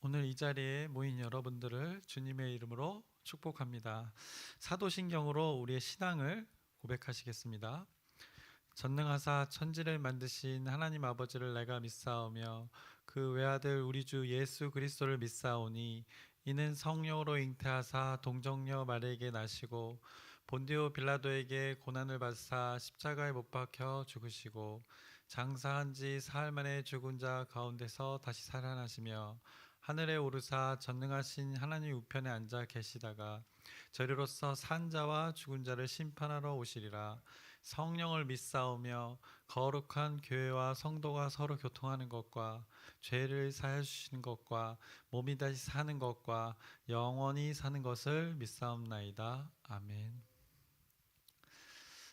오늘 이 자리에 모인 여러분들을 주님의 이름으로 축복합니다. 사도신경으로 우리의 신앙을 고백하시겠습니다. 전능하사 천지를 만드신 하나님 아버지를 내가 믿사오며 그 외아들 우리 주 예수 그리스도를 믿사오니 이는 성령으로 잉태하사 동정녀 마리에게 나시고 본디오 빌라도에게 고난을 받사 십자가에 못 박혀 죽으시고 장사한 지 사흘 만에 죽은 자 가운데서 다시 살아나시며 하늘에 오르사 전능하신 하나님 우편에 앉아 계시다가 저리로서 산 자와 죽은 자를 심판하러 오시리라. 성령을 믿사오며 거룩한 교회와 성도가 서로 교통하는 것과 죄를 사해 주시는 것과 몸이 다시 사는 것과 영원히 사는 것을 믿사옵나이다. 아멘.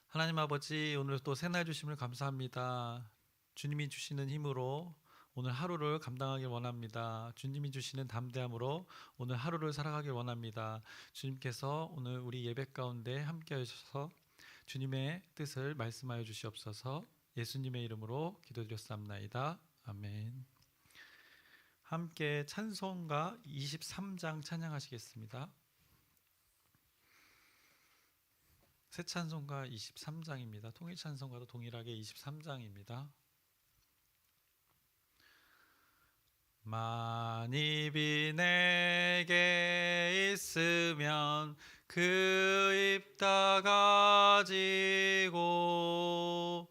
하나님 아버지, 오늘 또 새날 주심을 감사합니다. 주님이 주시는 힘으로 오늘 하루를 감당하길 원합니다. 주님이 주시는 담대함으로 오늘 하루를 살아가길 원합니다. 주님께서 오늘 우리 예배 가운데 함께 하셔서 주님의 뜻을 말씀하여 주시옵소서. 예수님의 이름으로 기도드렸사옵나이다. 아멘. 함께 찬송가 23장 찬양하시겠습니다. 새 찬송가 23장입니다. 통일 찬송가도 동일하게 23장입니다. 만입이 내게 있으면 그 입 다 가지고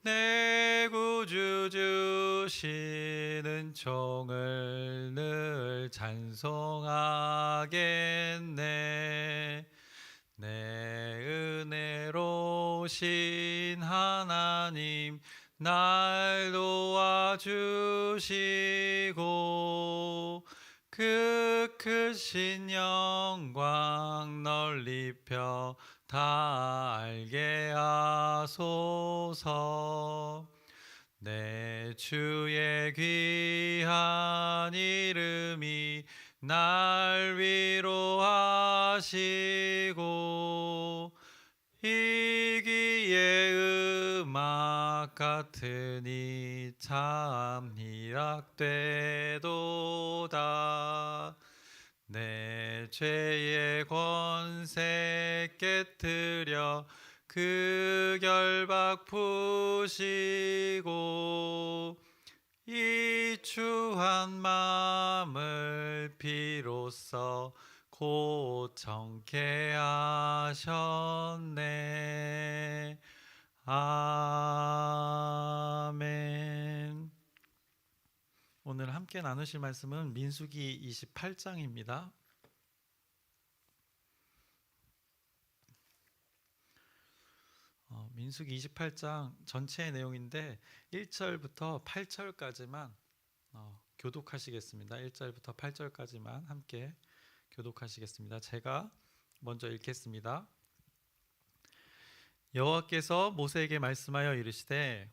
내 구주 주시는 총을 늘 찬송하겠네. 내 은혜로우신 하나님 날 도와주시고 그 크신 영광 널리 펴 다 알게 하소서. 내 주의 귀한 이름이 날 위로하시고 이기의 음악 같으니 참 희락되도다. 내 죄의 권세 깨뜨려 그 결박 푸시고 이 추한 마음을 비로소 고청케 하셨네. 아멘. 오늘 함께 나누실 말씀은 민수기 28장입니다. 민수기 28장 전체의 내용인데 1절부터 8절까지만 교독하시겠습니다. 1절부터 8절까지만 함께 교독하시겠습니다. 제가 먼저 읽겠습니다. 여호와께서 모세에게 말씀하여 이르시되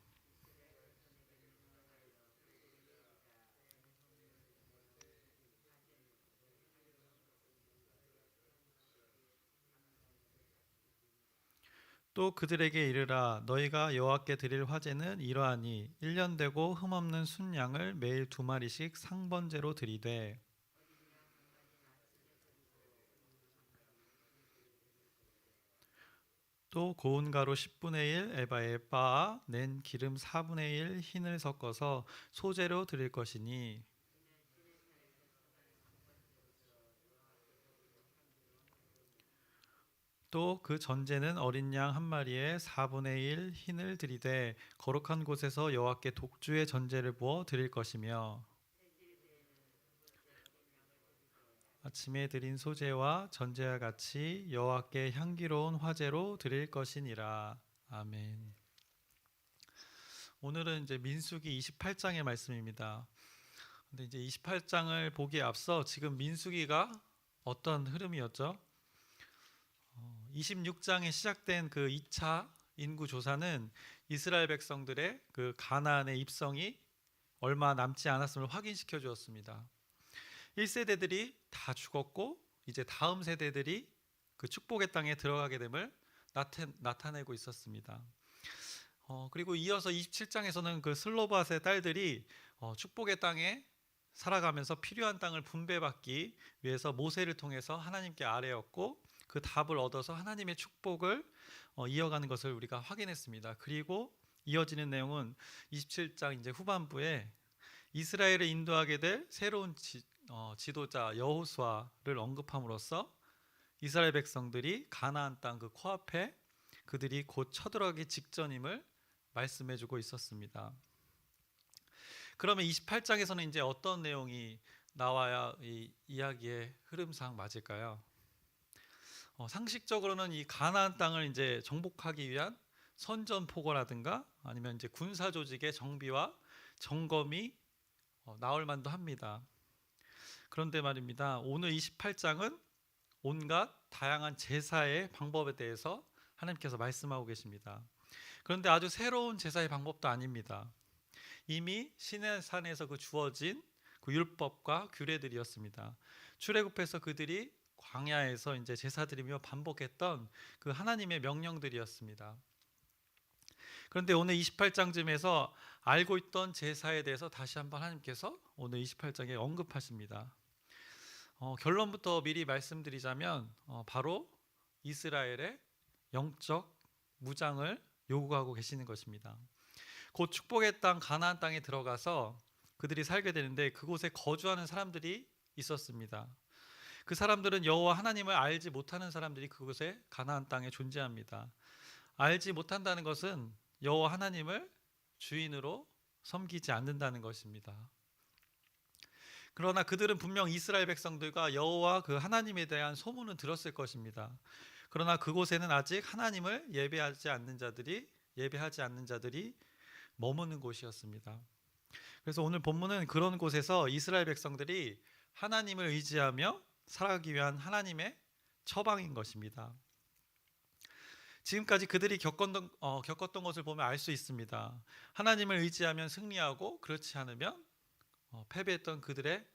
또 그들에게 이르라. 너희가 여호와께 드릴 화제는 이러하니 1년 되고 흠없는 순양을 매일 2마리씩 상번제로 드리되 또 고운 가루 10분의 1 에바에 빻아 낸 기름 4분의 1 흰을 섞어서 소제로 드릴 것이니 또 그 전제는 어린 양 한 마리에 4분의 1 흰을 드리되 거룩한 곳에서 여호와께 독주의 전제를 부어 드릴 것이며 아침에 드린 소제와 전제와 같이 여호와께 향기로운 화제로 드릴 것이니라. 아멘. 오늘은 이제 민수기 28장의 말씀입니다. 근데 이제 28장을 보기에 앞서 지금 민수기가 어떤 흐름이었죠? 26장에 시작된 그 2차 인구 조사는 이스라엘 백성들의 그 가나안의 입성이 얼마 남지 않았음을 확인시켜 주었습니다. 1세대들이 다 죽었고 이제 다음 세대들이 그 축복의 땅에 들어가게 됨을 나타내고 있었습니다. 그리고 이어서 27장에서는 그 슬로밧의 딸들이 축복의 땅에 살아가면서 필요한 땅을 분배받기 위해서 모세를 통해서 하나님께 아뢰었고 그 답을 얻어서 하나님의 축복을 이어가는 것을 우리가 확인했습니다. 그리고 이어지는 내용은 27장 이제 후반부에 이스라엘을 인도하게 될 새로운 지도자 여호수아를 언급함으로써 이스라엘 백성들이 가나안 땅 그 코앞에 그들이 곧 쳐들어가기 직전임을 말씀해주고 있었습니다. 그러면 28장에서는 이제 어떤 내용이 나와야 이 이야기의 흐름상 맞을까요? 상식적으로는 이 가나안 땅을 이제 정복하기 위한 선전포고라든가 아니면 이제 군사 조직의 정비와 점검이 나올 만도 합니다. 그런데 말입니다. 오늘 28장은 온갖 다양한 제사의 방법에 대해서 하나님께서 말씀하고 계십니다. 그런데 아주 새로운 제사의 방법도 아닙니다. 이미 시내산에서 그 주어진 그 율법과 규례들이었습니다. 출애굽해서 그들이 광야에서 이제 제사 드리며 반복했던 그 하나님의 명령들이었습니다. 그런데 오늘 28장쯤에서 알고 있던 제사에 대해서 다시 한번 하나님께서 오늘 28장에 언급하십니다. 결론부터 미리 말씀드리자면 바로 이스라엘의 영적 무장을 요구하고 계시는 것입니다. 곧 축복의 땅 가나안 땅에 들어가서 그들이 살게 되는데 그곳에 거주하는 사람들이 있었습니다. 그 사람들은 여호와 하나님을 알지 못하는 사람들이 그곳에 가나안 땅에 존재합니다. 알지 못한다는 것은 여호와 하나님을 주인으로 섬기지 않는다는 것입니다. 그러나 그들은 분명 이스라엘 백성들과 여호와 그 하나님에 대한 소문은 들었을 것입니다. 그러나 그곳에는 아직 하나님을 예배하지 않는 자들이 머무는 곳이었습니다. 그래서 오늘 본문은 그런 곳에서 이스라엘 백성들이 하나님을 의지하며 살아가기 위한 하나님의 처방인 것입니다. 지금까지 그들이 겪었던 것을 보면 알 수 있습니다. 하나님을 의지하면 승리하고 그렇지 않으면 패배했던 그들의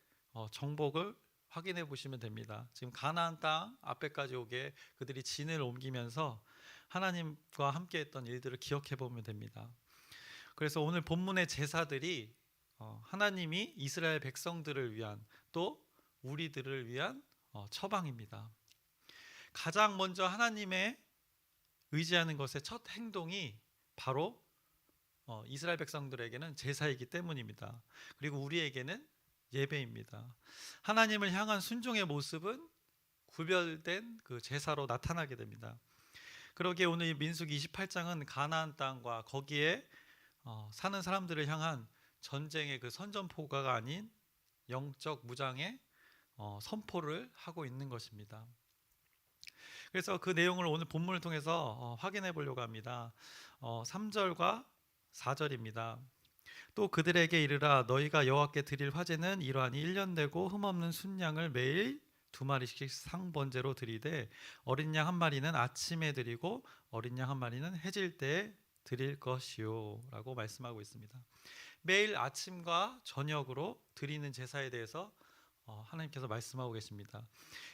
정복을 확인해 보시면 됩니다. 지금 가나안 땅 앞에까지 오게 그들이 진을 옮기면서 하나님과 함께했던 일들을 기억해 보면 됩니다. 그래서 오늘 본문의 제사들이 하나님이 이스라엘 백성들을 위한 또 우리들을 위한 처방입니다. 가장 먼저 하나님의 의지하는 것의 첫 행동이 바로 이스라엘 백성들에게는 제사이기 때문입니다. 그리고 우리에게는 예배입니다. 하나님을 향한 순종의 모습은 구별된 그 제사로 나타나게 됩니다. 그러기에 오늘 민수기 28장은 가나안 땅과 거기에 사는 사람들을 향한 전쟁의 그 선전포고가 아닌 영적 무장의 선포를 하고 있는 것입니다. 그래서 그 내용을 오늘 본문을 통해서 확인해 보려고 합니다. 3절과 4절입니다. 또 그들에게 이르라 너희가 여호와께 드릴 화제는 이러하니 1년 되고 흠없는 순양을 매일 2마리씩 상번제로 드리되 어린 양 한 마리는 아침에 드리고 어린 양 한 마리는 해질 때에 드릴 것이요 라고 말씀하고 있습니다. 매일 아침과 저녁으로 드리는 제사에 대해서 하나님께서 말씀하고 계십니다.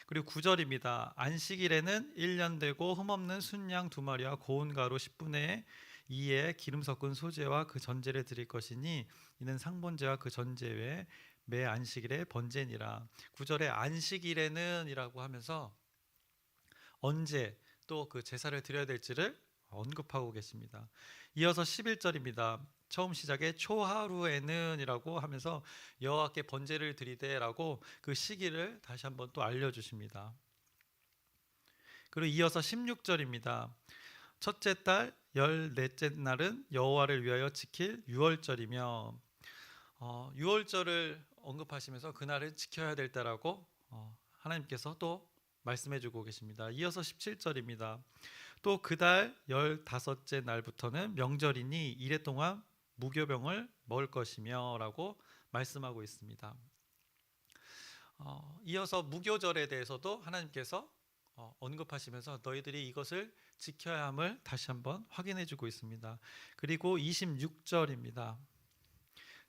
그리고 9절입니다. 안식일에는 1년 되고 흠없는 순양 2마리와 고운 가루 10분의 2에 기름 섞은 소제와 그 전제를 드릴 것이니 이는 상번제와 그 전제 외에 매 안식일에 번제니라. 9절에 안식일에는 이라고 하면서 언제 또 그 제사를 드려야 될지를 언급하고 계십니다. 이어서 11절입니다. 처음 시작에 초하루에는 이라고 하면서 여호와께 번제를 드리되라고 그 시기를 다시 한번 또 알려주십니다. 그리고 이어서 16절입니다. 첫째 달 14째 날은 여호와를 위하여 지킬 유월절이며 6월절을 언급하시면서 그날을 지켜야 될 때라고 하나님께서 또 말씀해주고 계십니다. 이어서 17절입니다. 또 그 달 15째 날부터는 명절이니 이래 동안 무교병을 먹을 것이며 라고 말씀하고 있습니다. 이어서 무교절에 대해서도 하나님께서 언급하시면서 너희들이 이것을 지켜야 함을 다시 한번 확인해주고 있습니다. 그리고 26절입니다.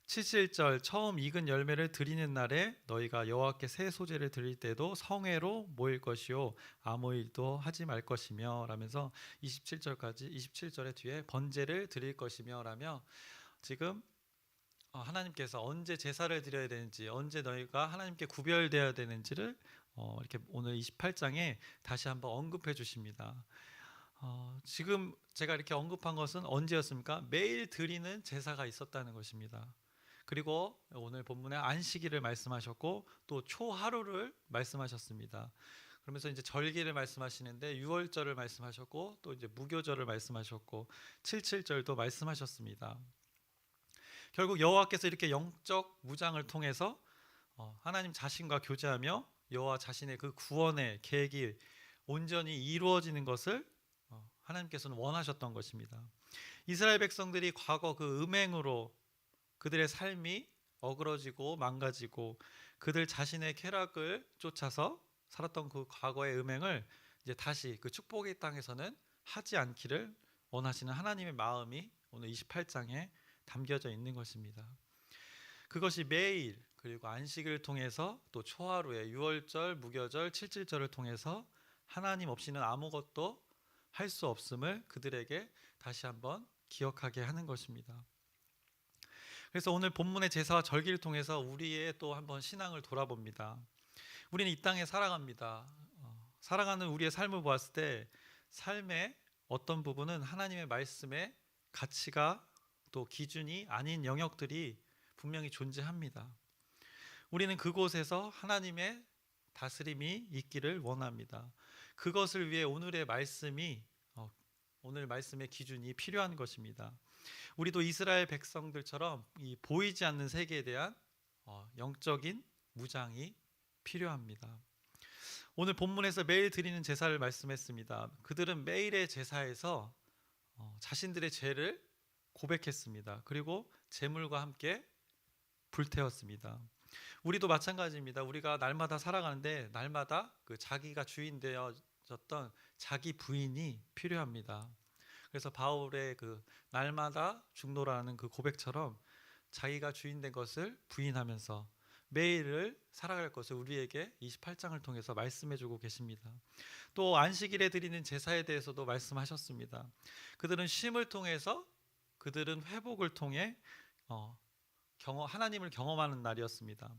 칠칠절 처음 익은 열매를 드리는 날에 너희가 여호와께 새 소제를 드릴 때도 성회로 모일 것이요 아무 일도 하지 말 것이며 라면서 27절까지 27절의 뒤에 번제를 드릴 것이며 라며 지금 하나님께서 언제 제사를 드려야 되는지, 언제 너희가 하나님께 구별되어야 되는지를 이렇게 오늘 28장에 다시 한번 언급해 주십니다. 지금 제가 이렇게 언급한 것은 언제였습니까? 매일 드리는 제사가 있었다는 것입니다. 그리고 오늘 본문에 안식일을 말씀하셨고 또 초하루를 말씀하셨습니다. 그러면서 이제 절기를 말씀하시는데 유월절을 말씀하셨고 또 이제 무교절을 말씀하셨고 칠칠절도 말씀하셨습니다. 결국 여호와께서 이렇게 영적 무장을 통해서 하나님 자신과 교제하며 여호와 자신의 그 구원의 계획이 온전히 이루어지는 것을 하나님께서는 원하셨던 것입니다. 이스라엘 백성들이 과거 그 음행으로 그들의 삶이 어그러지고 망가지고 그들 자신의 쾌락을 쫓아서 살았던 그 과거의 음행을 이제 다시 그 축복의 땅에서는 하지 않기를 원하시는 하나님의 마음이 오늘 28장에 담겨져 있는 것입니다. 그것이 매일 그리고 안식을 통해서 또 초하루에 유월절, 무교절, 칠칠절을 통해서 하나님 없이는 아무것도 할 수 없음을 그들에게 다시 한번 기억하게 하는 것입니다. 그래서 오늘 본문의 제사와 절기를 통해서 우리의 또 한번 신앙을 돌아봅니다. 우리는 이 땅에 살아갑니다. 살아가는 우리의 삶을 보았을 때 삶의 어떤 부분은 하나님의 말씀의 가치가 또 기준이 아닌 영역들이 분명히 존재합니다. 우리는 그곳에서 하나님의 다스림이 있기를 원합니다. 그것을 위해 오늘의 말씀이 오늘 말씀의 기준이 필요한 것입니다. 우리도 이스라엘 백성들처럼 이 보이지 않는 세계에 대한 영적인 무장이 필요합니다. 오늘 본문에서 매일 드리는 제사를 말씀했습니다. 그들은 매일의 제사에서 자신들의 죄를 고백했습니다. 그리고 제물과 함께 불태웠습니다. 우리도 마찬가지입니다. 우리가 날마다 살아가는데 날마다 그 자기가 주인 되어졌던 자기 부인이 필요합니다. 그래서 바울의 그 날마다 죽노라는 그 고백처럼 자기가 주인 된 것을 부인하면서 매일을 살아갈 것을 우리에게 28장을 통해서 말씀해 주고 계십니다. 또 안식일에 드리는 제사에 대해서도 말씀하셨습니다. 그들은 쉼을 통해서 그들은 회복을 통해 하나님을 경험하는 날이었습니다.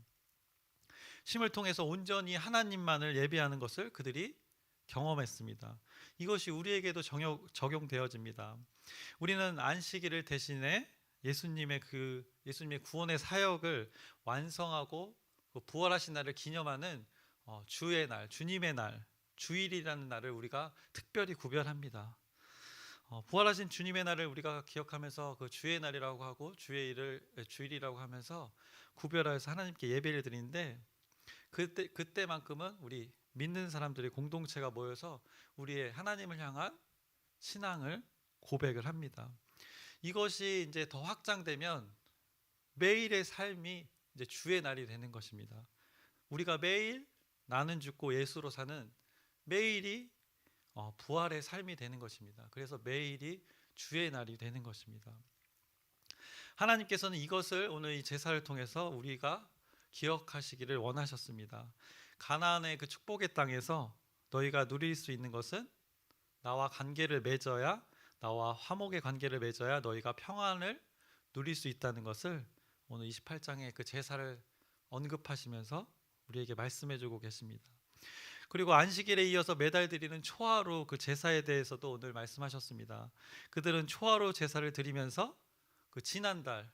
쉼을 통해서 온전히 하나님만을 예배하는 것을 그들이 경험했습니다. 이것이 우리에게도 적용되어집니다. 우리는 안식일을 대신에 예수님의 구원의 사역을 완성하고 부활하신 날을 기념하는 주의 날, 주님의 날, 주일이라는 날을 우리가 특별히 구별합니다. 부활하신 주님의 날을 우리가 기억하면서 그 주의 날이라고 하고 주일이라고 하면서 구별하여서 하나님께 예배를 드리는데 그때만큼은 우리 믿는 사람들의 공동체가 모여서 우리의 하나님을 향한 신앙을 고백을 합니다. 이것이 이제 더 확장되면 매일의 삶이 이제 주의 날이 되는 것입니다. 우리가 매일 나는 죽고 예수로 사는 매일이 부활의 삶이 되는 것입니다. 그래서 매일이 주의 날이 되는 것입니다. 하나님께서는 이것을 오늘 이 제사를 통해서 우리가 기억하시기를 원하셨습니다. 가나안의 그 축복의 땅에서 너희가 누릴 수 있는 것은 나와 관계를 맺어야, 나와 화목의 관계를 맺어야 너희가 평안을 누릴 수 있다는 것을 오늘 28장의 그 제사를 언급하시면서 우리에게 말씀해주고 계십니다. 그리고 안식일에 이어서 매달 드리는 초하루 그 제사에 대해서도 오늘 말씀하셨습니다. 그들은 초하루 제사를 드리면서 그 지난달의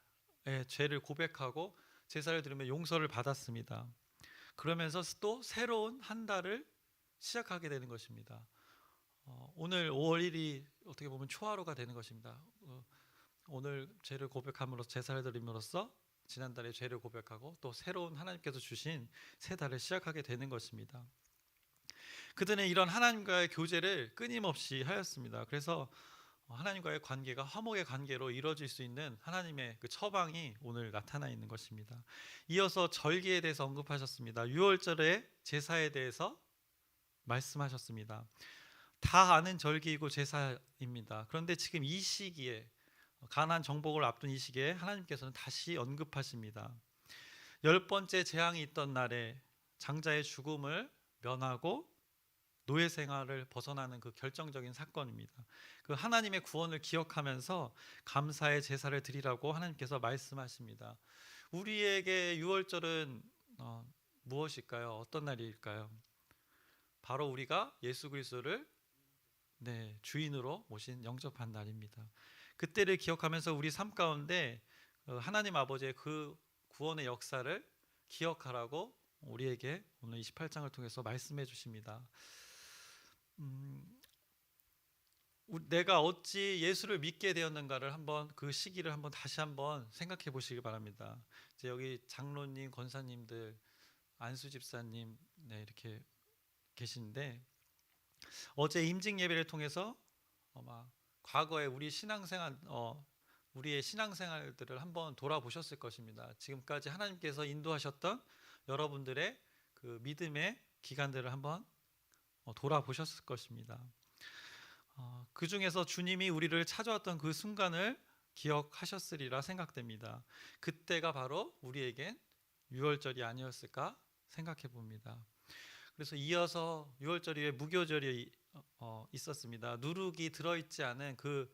죄를 고백하고 제사를 드리며 용서를 받았습니다. 그러면서 또 새로운 한 달을 시작하게 되는 것입니다. 오늘 5월 1일이 어떻게 보면 초하루가 되는 것입니다. 오늘 죄를 고백함으로써 제사를 드림으로써 지난달에 죄를 고백하고 또 새로운 하나님께서 주신 새 달을 시작하게 되는 것입니다. 그들은 이런 하나님과의 교제를 끊임없이 하였습니다. 그래서 하나님과의 관계가 화목의 관계로 이루어질 수 있는 하나님의 그 처방이 오늘 나타나 있는 것입니다. 이어서 절기에 대해서 언급하셨습니다. 유월절의 제사에 대해서 말씀하셨습니다. 다 아는 절기이고 제사입니다. 그런데 지금 이 시기에 가나안 정복을 앞둔 이 시기에 하나님께서는 다시 언급하십니다. 10번째 재앙이 있던 날에 장자의 죽음을 면하고 노예 생활을 벗어나는 그 결정적인 사건입니다. 그 하나님의 구원을 기억하면서 감사의 제사를 드리라고 하나님께서 말씀하십니다. 우리에게 유월절은 무엇일까요? 어떤 날일까요? 바로 우리가 예수 그리스도를 주인으로 모신 영접한 날입니다. 그때를 기억하면서 우리 삶 가운데 하나님 아버지의 그 구원의 역사를 기억하라고 우리에게 오늘 28장을 통해서 말씀해 주십니다. 내가 어찌 예수를 믿게 되었는가를 한번 그 시기를 한번 다시 한번 생각해 보시기 바랍니다. 이제 여기 장로님, 권사님들, 안수 집사님 이렇게 계신데 어제 임직 예배를 통해서 아마 과거에 우리의 신앙생활들을 한번 돌아보셨을 것입니다. 지금까지 하나님께서 인도하셨던 여러분들의 그 믿음의 기간들을 한번 돌아보셨을 것입니다. 그 중에서 주님이 우리를 찾아왔던 그 순간을 기억하셨으리라 생각됩니다. 그때가 바로 우리에겐 유월절이 아니었을까 생각해 봅니다. 그래서 이어서 유월절 이후에 무교절이 있었습니다. 누룩이 들어있지 않은 그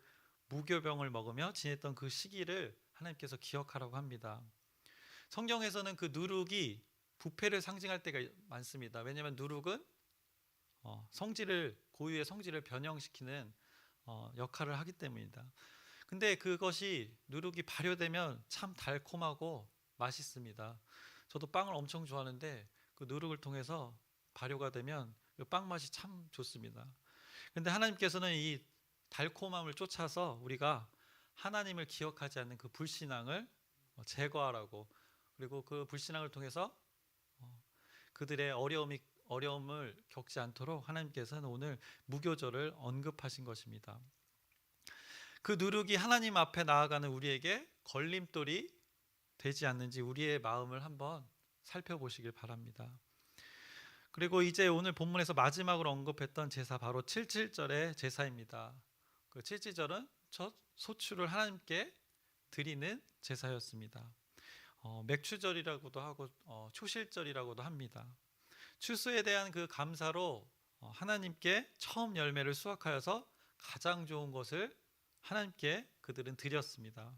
무교병을 먹으며 지냈던 그 시기를 하나님께서 기억하라고 합니다. 성경에서는 그 누룩이 부패를 상징할 때가 많습니다. 왜냐하면 누룩은 고유의 성질을 변형시키는 역할을 하기 때문입니다. 근데 그것이 누룩이 발효되면 참 달콤하고 맛있습니다. 저도 빵을 엄청 좋아하는데 그 누룩을 통해서 발효가 되면 그 빵 맛이 참 좋습니다. 근데 하나님께서는 이 달콤함을 쫓아서 우리가 하나님을 기억하지 않는 그 불신앙을 제거하라고, 그리고 그 불신앙을 통해서 그들의 어려움을 겪지 않도록 하나님께서는 오늘 무교절을 언급하신 것입니다. 그 누룩이 하나님 앞에 나아가는 우리에게 걸림돌이 되지 않는지 우리의 마음을 한번 살펴보시길 바랍니다. 그리고 이제 오늘 본문에서 마지막으로 언급했던 제사, 바로 77절의 제사입니다. 그 77절은 첫 소출을 하나님께 드리는 제사였습니다. 맥추절이라고도 하고 초실절이라고도 합니다. 추수에 대한 그 감사로 하나님께 처음 열매를 수확하여서 가장 좋은 것을 하나님께 그들은 드렸습니다.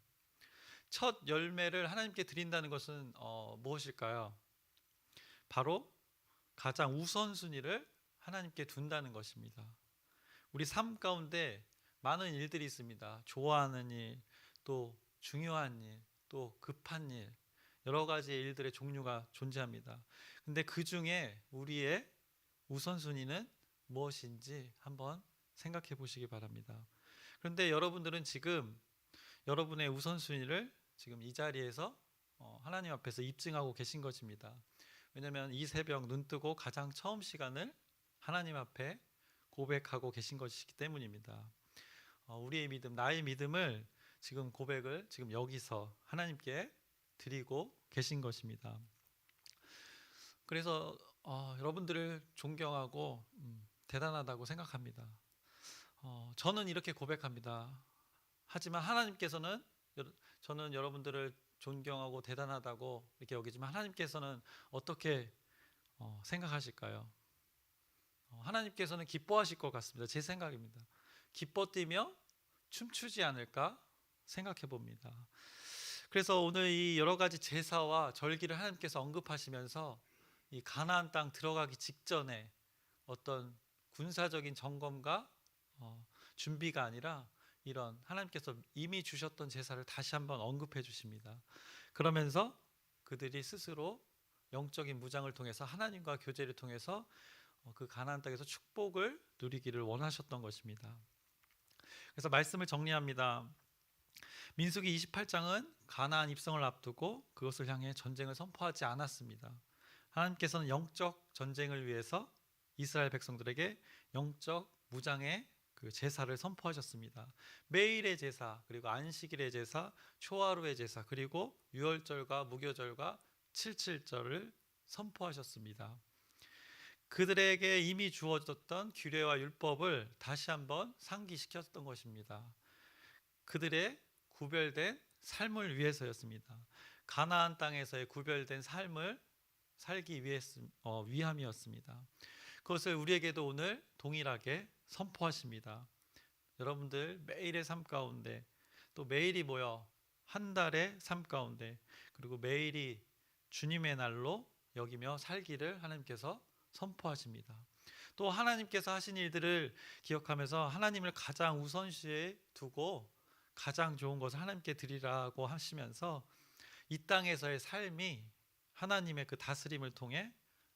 첫 열매를 하나님께 드린다는 것은 무엇일까요? 바로 가장 우선순위를 하나님께 둔다는 것입니다. 우리 삶 가운데 많은 일들이 있습니다. 좋아하는 일, 또 중요한 일, 또 급한 일, 여러 가지의 일들의 종류가 존재합니다. 근데 그 중에 우리의 우선순위는 무엇인지 한번 생각해 보시기 바랍니다. 그런데 여러분들은 지금 여러분의 우선순위를 지금 이 자리에서 하나님 앞에서 입증하고 계신 것입니다. 왜냐하면 이 새벽 눈 뜨고 가장 처음 시간을 하나님 앞에 고백하고 계신 것이기 때문입니다. 우리의 믿음, 나의 믿음을 지금 고백을 지금 여기서 하나님께 드리고 계신 것입니다. 그래서 여러분들을 존경하고 대단하다고 생각합니다. 저는 이렇게 고백합니다. 하지만 하나님께서는, 저는 여러분들을 존경하고 대단하다고 이렇게 여기지만 하나님께서는 어떻게 생각하실까요? 하나님께서는 기뻐하실 것 같습니다. 제 생각입니다. 기뻐 뛰며 춤추지 않을까 생각해 봅니다. 그래서 오늘 이 여러 가지 제사와 절기를 하나님께서 언급하시면서 이 가나안 땅 들어가기 직전에 어떤 군사적인 점검과 준비가 아니라 이런 하나님께서 이미 주셨던 제사를 다시 한번 언급해 주십니다. 그러면서 그들이 스스로 영적인 무장을 통해서 하나님과 교제를 통해서 그 가나안 땅에서 축복을 누리기를 원하셨던 것입니다. 그래서 말씀을 정리합니다. 민수기 28장은 가나안 입성을 앞두고 그것을 향해 전쟁을 선포하지 않았습니다. 하나님께서는 영적 전쟁을 위해서 이스라엘 백성들에게 영적 무장의 그 제사를 선포하셨습니다. 매일의 제사, 그리고 안식일의 제사, 초하루의 제사, 그리고 유월절과 무교절과 칠칠절을 선포하셨습니다. 그들에게 이미 주어졌던 규례와 율법을 다시 한번 상기시켰던 것입니다. 그들의 구별된 삶을 위해서였습니다. 가나안 땅에서의 구별된 삶을 살기 위함이었습니다. 그것을 우리에게도 오늘 동일하게 선포하십니다. 여러분들 매일의 삶 가운데, 또 매일이 뭐요? 한 달의 삶 가운데, 그리고 매일이 주님의 날로 여기며 살기를 하나님께서 선포하십니다. 또 하나님께서 하신 일들을 기억하면서 하나님을 가장 우선시에 두고 가장 좋은 것을 하나님께 드리라고 하시면서 이 땅에서의 삶이 하나님의 그 다스림을 통해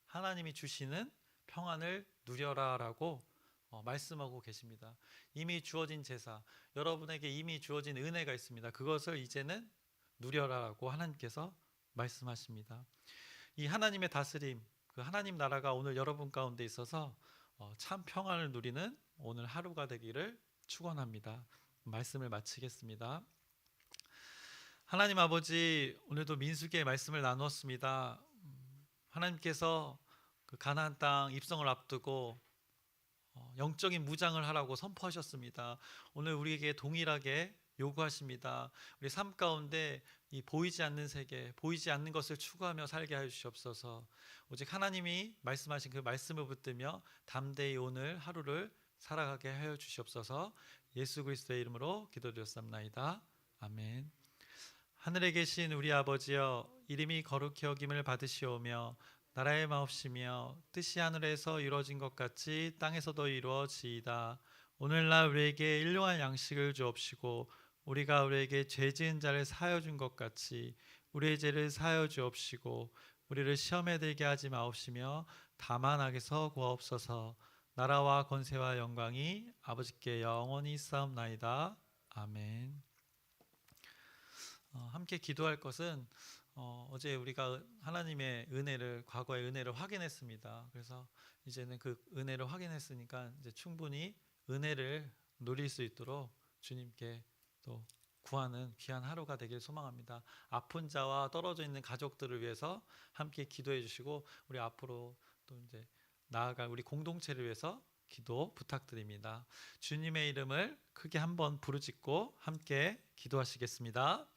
하나님이 주시는 평안을 누려라라고 말씀하고 계십니다. 이미 주어진 제사, 여러분에게 이미 주어진 은혜가 있습니다. 그것을 이제는 누려라라고 하나님께서 말씀하십니다. 이 하나님의 다스림, 그 하나님 나라가 오늘 여러분 가운데 있어서 참 평안을 누리는 오늘 하루가 되기를 축원합니다. 말씀을 마치겠습니다. 하나님 아버지, 오늘도 민수기의 말씀을 나누었습니다. 하나님께서 그 가나안 땅 입성을 앞두고 영적인 무장을 하라고 선포하셨습니다. 오늘 우리에게 동일하게 요구하십니다. 우리 삶 가운데 이 보이지 않는 세계, 보이지 않는 것을 추구하며 살게 하여 주시옵소서. 오직 하나님이 말씀하신 그 말씀을 붙들며 담대히 오늘 하루를 살아가게 하여 주시옵소서. 예수 그리스도의 이름으로 기도드렸습나이다. 아멘. 하늘에 계신 우리 아버지여, 이름이 거룩히 여김을 받으시오며 나라의 마옵시며 뜻이 하늘에서 이루어진 것 같이 땅에서도 이루어지이다. 오늘날 우리에게 일용할 양식을 주옵시고 우리가 우리에게 죄 지은 자를 사하여 준 것 같이 우리의 죄를 사하여 주옵시고 우리를 시험에 들게 하지 마옵시며 다만 악에서 구하옵소서. 나라와 권세와 영광이 아버지께 영원히 있사옵나이다. 아멘. 함께 기도할 것은 어제 우리가 하나님의 은혜를, 과거의 은혜를 확인했습니다. 그래서 이제는 그 은혜를 확인했으니까 이제 충분히 은혜를 누릴 수 있도록 주님께 또 구하는 귀한 하루가 되길 소망합니다. 아픈 자와 떨어져 있는 가족들을 위해서 함께 기도해 주시고 우리 앞으로 또 이제 나아갈 우리 공동체를 위해서 기도 부탁드립니다. 주님의 이름을 크게 한번 부르짖고 함께 기도하시겠습니다.